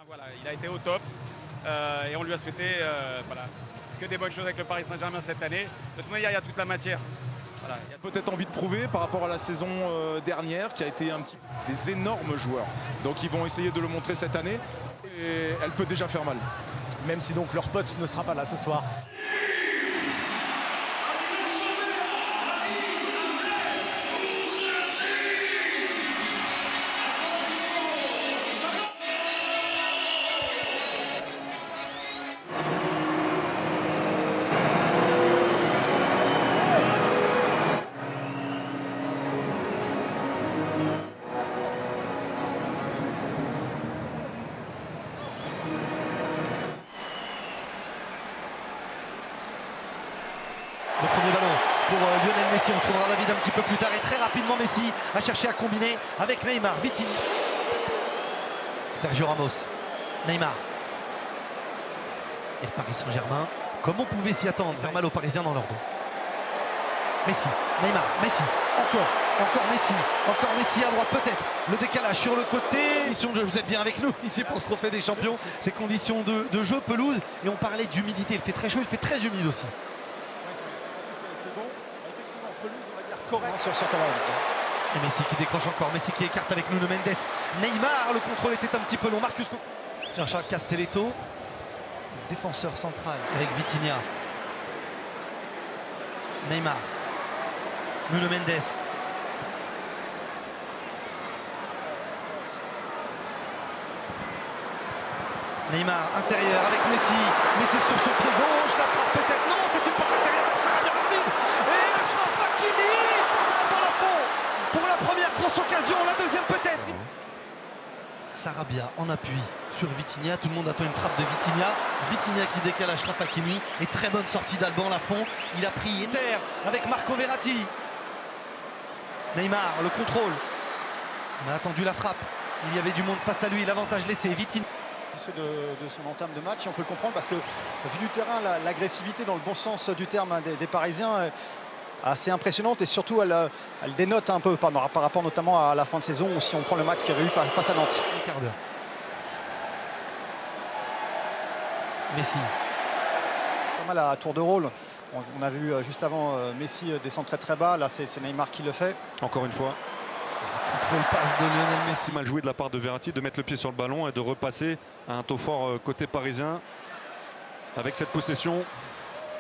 Voilà, il a été au top et on lui a souhaité voilà, que des bonnes choses avec le Paris Saint-Germain cette année. De toute manière, il y a toute la matière. Voilà, il y a peut-être envie de prouver par rapport à la saison dernière qui a été des énormes joueurs. Donc ils vont essayer de le montrer cette année et elle peut déjà faire mal. Même si donc leur pote ne sera pas là ce soir. Le premier ballon pour Lionel Messi, on trouvera David un petit peu plus tard et très rapidement Messi a cherché à combiner avec Neymar, Vitinha, Sergio Ramos, Neymar et le Paris Saint-Germain, comme on pouvait s'y attendre, faire mal aux Parisiens dans leur dos. Messi, Neymar, Messi, encore Messi, encore Messi à droite peut-être, le décalage sur le côté, vous êtes bien avec nous ici pour ce trophée des champions, ces conditions de jeu, pelouse, et on parlait d'humidité, il fait très chaud, il fait très humide aussi. Correct sur certains moments. Et Messi qui décroche encore, Messi qui écarte avec Nuno Mendes. Neymar, le contrôle était un petit peu long. Marcus Jean-Charles Castelletto, défenseur central avec Vitinha. Neymar, Nuno Mendes. Neymar intérieur avec Messi. Messi sur son pied gauche, la frappe peut-être non, c'est une passe intérieure vers Sarabia remise. Et Achraf Hakimi face à un ballon à fond. Pour la première grosse occasion, la deuxième peut-être. Sarabia en appui sur Vitinha, tout le monde attend une frappe de Vitinha. Vitinha qui décale Achraf Hakimi et très bonne sortie d'Alban Lafont. Il a pris terre avec Marco Verratti. Neymar, le contrôle. On a attendu la frappe. Il y avait du monde face à lui, l'avantage laissé. Vitinha. De son entame de match, et on peut le comprendre parce que vu du terrain, l'agressivité dans le bon sens du terme des Parisiens est assez impressionnante et surtout elle dénote un peu par rapport notamment à la fin de saison ou si on prend le match qu'il y avait eu face à Nantes. Un quart d'heure. Messi. Pas mal à tour de rôle. On a vu juste avant Messi descendre très bas, là c'est Neymar qui le fait. Encore une fois. Contrôle passe de Lionel Messi. Mal joué de la part de Verratti de mettre le pied sur le ballon et de repasser à un taux fort côté parisien avec cette possession.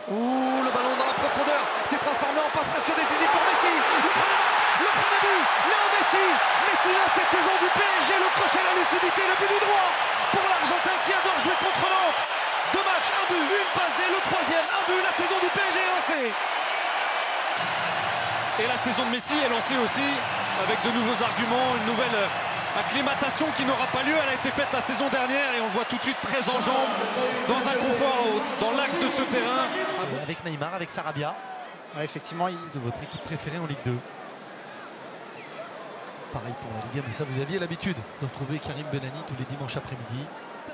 Ouh, le ballon dans la profondeur s'est transformé en passe presque décisive pour Messi. Le premier but, Léo Messi. Messi lance cette saison du PSG, le crochet, la lucidité, le but du droit pour l'Argentin qui adore jouer contre Nantes. 2 matchs, 1 but, une passe dès le troisième, 1 but, la saison du PSG est lancée. Et la saison de Messi est lancée aussi avec de nouveaux arguments, une nouvelle acclimatation qui n'aura pas lieu. Elle a été faite la saison dernière et on le voit tout de suite très en jambes, dans un confort dans l'axe de ce terrain. Avec Neymar, avec Sarabia. Ouais, effectivement, de votre équipe préférée en Ligue 2. Pareil pour la Ligue 1, mais ça vous aviez l'habitude de retrouver Karim Benani tous les dimanches après-midi.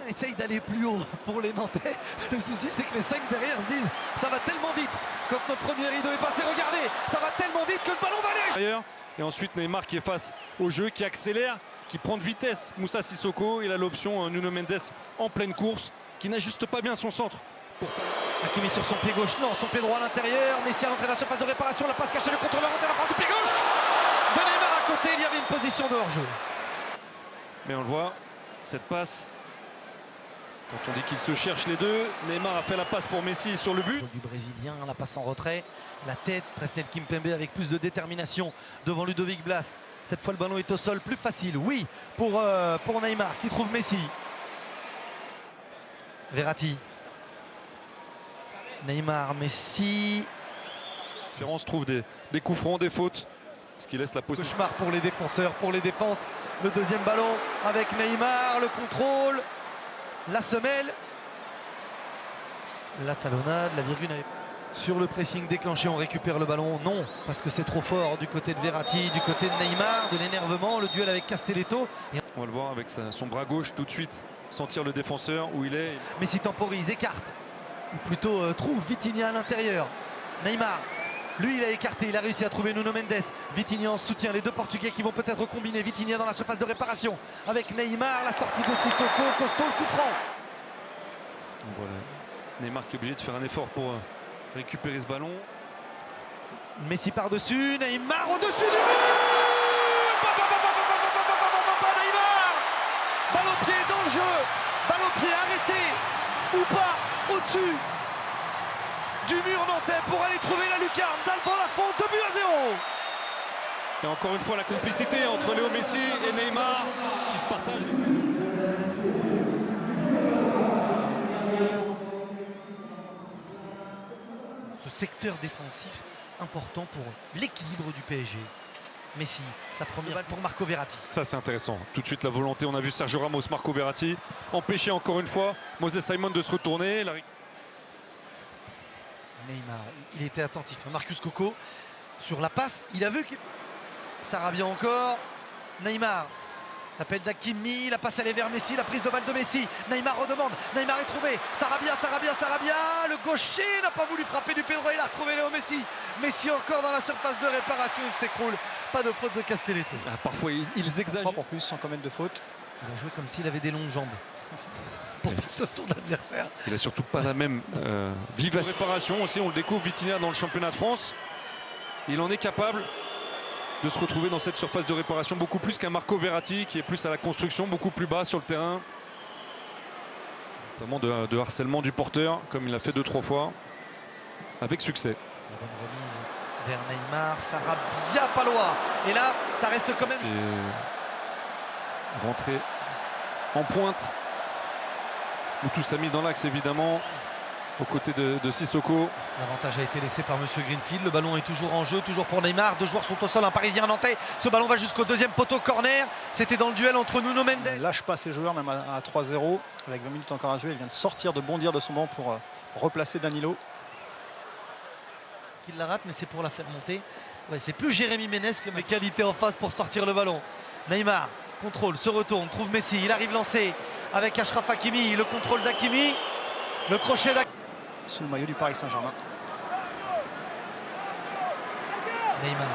Essaye d'aller plus haut pour les Nantais. Le souci c'est que les 5 derrière se disent ça va tellement vite quand notre premier rideau est passé. Regardez, ça va tellement vite que ce ballon va aller. Et ensuite Neymar qui est face au jeu, qui accélère, qui prend de vitesse. Moussa Sissoko, il a l'option Nuno Mendes en pleine course, qui n'ajuste pas bien son centre. Hakimi sur son pied gauche, non, son pied droit à l'intérieur. Messi à l'entrée de la surface de réparation, la passe cachée, le contrôleur rentre la frappe du pied gauche de Neymar à côté. Il y avait une position de hors-jeu. Mais on le voit, cette passe. Quand on dit qu'ils se cherchent les deux, Neymar a fait la passe pour Messi sur le but. Du Brésilien, la passe en retrait, la tête, Presnel Kimpembe avec plus de détermination devant Ludovic Blas. Cette fois le ballon est au sol, plus facile, oui, pour Neymar qui trouve Messi. Verratti. Neymar, Messi. Ferrand trouve des coups francs, des fautes, ce qui laisse la possibilité. Cauchemar pour les défenseurs, pour les défenses. Le deuxième ballon avec Neymar, le contrôle. La semelle, la talonnade, la virgule. Sur le pressing déclenché, on récupère le ballon. Non, parce que c'est trop fort du côté de Verratti, du côté de Neymar, de l'énervement. Le duel avec Castelletto. On va le voir avec son bras gauche tout de suite, sentir le défenseur où il est. Messi temporise, écarte. Ou plutôt trouve Vitinha à l'intérieur. Neymar. Lui, il a écarté, il a réussi à trouver Nuno Mendes. Vitinha en soutien, les deux Portugais qui vont peut-être combiner. Vitinha dans la surface de réparation avec Neymar, la sortie de Sissoko, costaud, le coup franc. Voilà. Neymar qui est obligé de faire un effort pour récupérer ce ballon. Messi par-dessus, Neymar au-dessus du mur. Neymar, balle au pied dans le jeu, balle au pied arrêté ou pas, au-dessus du mur nantais pour aller trouver la lucarne d'Alban Lafont, 2-0. Et encore une fois la complicité entre Léo Messi et Neymar qui se partagent. Ce secteur défensif important pour l'équilibre du PSG. Messi, sa première balle pour Marco Verratti. Ça c'est intéressant, tout de suite la volonté, on a vu Sergio Ramos, Marco Verratti empêcher encore une fois Moses Simon de se retourner. Neymar, il était attentif. Marcus Coco sur la passe, il a vu que Sarabia encore. Neymar, l'appel d'Hakimi, la passe elle est vers Messi, la prise de balle de Messi. Neymar redemande, Neymar est trouvé. Sarabia, le gaucher n'a pas voulu frapper du Pedro, il a retrouvé Léo Messi. Messi encore dans la surface de réparation, il s'écroule. Pas de faute de Castelletto. Ah, parfois ils exagèrent. En plus, sans commettre de faute. Il a joué comme s'il avait des longues jambes. Pour qu'il saute autour de l'adversaire. Il a surtout pas la même vivacité. Réparation aussi, on le découvre, Vitinha dans le championnat de France. Il en est capable de se retrouver dans cette surface de réparation beaucoup plus qu'un Marco Verratti qui est plus à la construction, beaucoup plus bas sur le terrain. Notamment de harcèlement du porteur, comme il l'a fait 2-3 fois, avec succès. La bonne remise vers Neymar, Sarabia, Palois. Et là, ça reste quand même... Et rentré en pointe. Moutou mis dans l'axe évidemment, aux côtés de Sissoko. L'avantage a été laissé par Monsieur Greenfield. Le ballon est toujours en jeu, toujours pour Neymar. Deux joueurs sont au sol, un Parisien, un Nantais. Ce ballon va jusqu'au deuxième poteau corner. C'était dans le duel entre Nuno Mendes. Il ne lâche pas ses joueurs, même à 3-0. Avec 20 minutes encore à jouer, il vient de sortir, de bondir de son banc pour replacer Danilo. Qu'il la rate, mais c'est pour la faire monter. Ouais, c'est plus Jérémy Ménez que mes qualités en face pour sortir le ballon. Neymar contrôle, se retourne, trouve Messi. Il arrive lancé avec Achraf Hakimi. Le contrôle d'Hakimi. Le crochet d'Hakimi. Sous le maillot du Paris Saint-Germain. Neymar,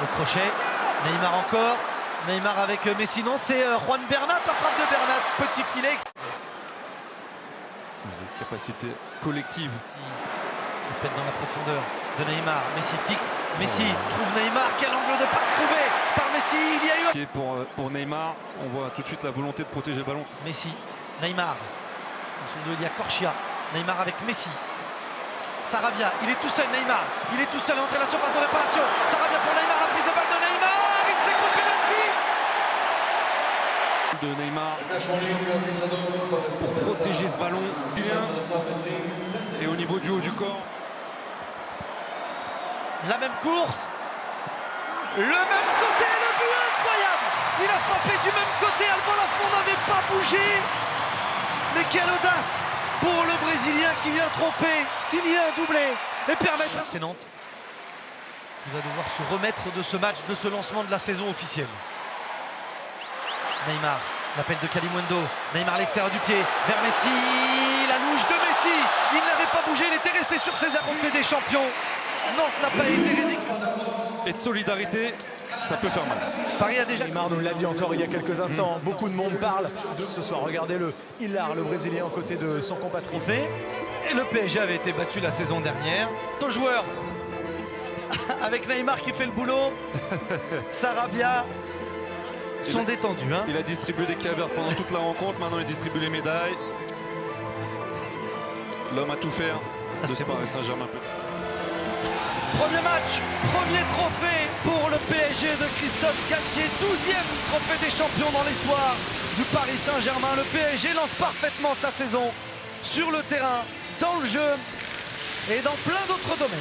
le crochet. Neymar encore. Neymar avec Messi. Non, c'est Juan Bernat. La frappe de Bernat. Petit filet. Une capacité collective. Qui pète dans la profondeur de Neymar. Messi fixe. Messi trouve Neymar. Quel angle de passe trouvé par Messi. Il y a eu... Pour Neymar, on voit tout de suite la volonté de protéger le ballon. Messi, Neymar. Dans son dos, il y a Corchia. Neymar avec Messi. Sarabia, il est tout seul Neymar. Il est tout seul à entrer dans la surface de réparation. Sarabia pour Neymar, la prise de balle de Neymar. Il s'écoule penalty. De Neymar pour protéger ce ballon bien. Et au niveau du haut du corps. La même course. Le même côté, le but incroyable. Il a frappé du même côté. Alban Lafont n'avait pas bougé. Mais quelle audace pour le Brésilien qui vient tromper, signer un doublé et permettre... C'est Nantes qui va devoir se remettre de ce match, de ce lancement de la saison officielle. Neymar, l'appel de Kalimundo. Neymar à l'extérieur du pied, vers Messi. La louche de Messi. Il n'avait pas bougé, il était resté sur ses appuis. On fait des champions. Nantes n'a pas été ridicule. Et de solidarité, ça peut faire mal. Paris a déjà... Neymar nous l'a dit encore il y a quelques instants. Beaucoup de monde parle de ce soir. Regardez-le, Hilar, le Brésilien, aux côtés de son compatriote. Et le PSG avait été battu la saison dernière. Nos joueurs, avec Neymar qui fait le boulot, Sarabia, sont détendus. Hein. Il a distribué des cavers pendant toute la rencontre. Maintenant, il distribue les médailles. L'homme a tout fait de ce Paris Saint-Germain. Premier match, premier trophée pour le PSG de Christophe Galtier. 12e trophée des champions dans l'histoire du Paris Saint-Germain. Le PSG lance parfaitement sa saison sur le terrain, dans le jeu et dans plein d'autres domaines.